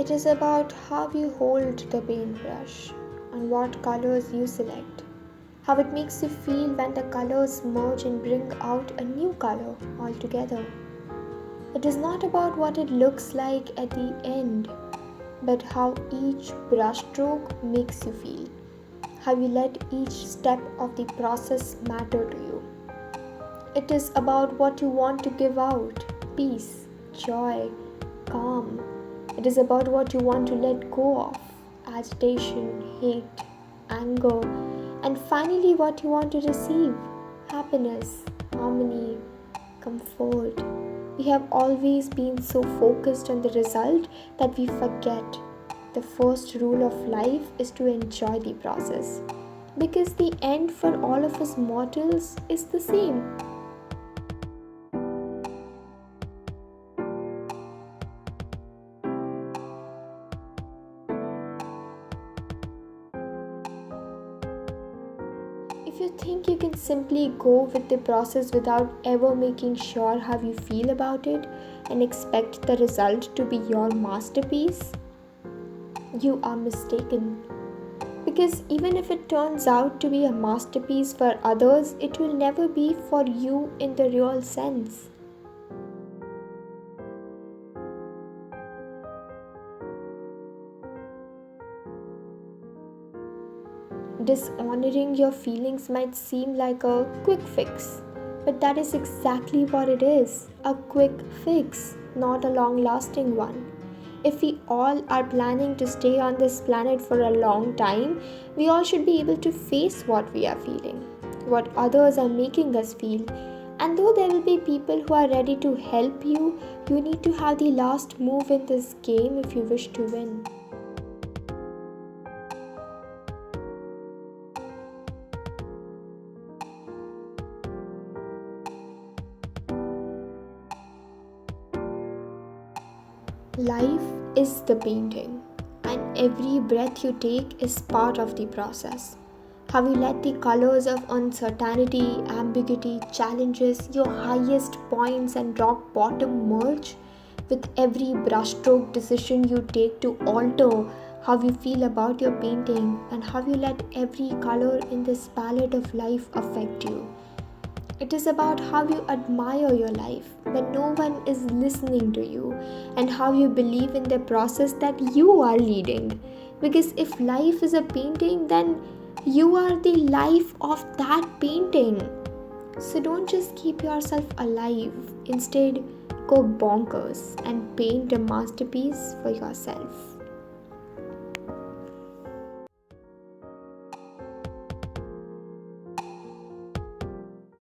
It is about how you hold the paintbrush and what colors you select, how it makes you feel when the colors merge and bring out a new color altogether. It is not about what it looks like at the end, but how each brushstroke makes you feel, how you let each step of the process matter to you. It is about what you want to give out: peace, joy, calm. It is about what you want to let go of: agitation, hate, anger, and finally what you want to receive: happiness, harmony, comfort. We have always been so focused on the result that we forget the first rule of life is to enjoy the process. Because the end for all of us mortals is the same. If you think you can simply go with the process without ever making sure how you feel about it and expect the result to be your masterpiece, you are mistaken. Because even if it turns out to be a masterpiece for others, it will never be for you in the real sense. Dishonoring your feelings might seem like a quick fix, but that is exactly what it is: a quick fix, not a long lasting one. If we all are planning to stay on this planet for a long time, we all should be able to face what we are feeling, what others are making us feel. And though there will be people who are ready to help you, you need to have the last move in this game if you wish to win. Life is the painting, and every breath you take is part of the process. How you let the colors of uncertainty, ambiguity, challenges, your highest points, and rock bottom merge with every brushstroke decision you take to alter how you feel about your painting, and how you let every color in this palette of life affect you. It is about how you admire your life when no one is listening to you, and how you believe in the process that you are leading. Because if life is a painting, then you are the life of that painting. So don't just keep yourself alive. Instead, go bonkers and paint a masterpiece for yourself.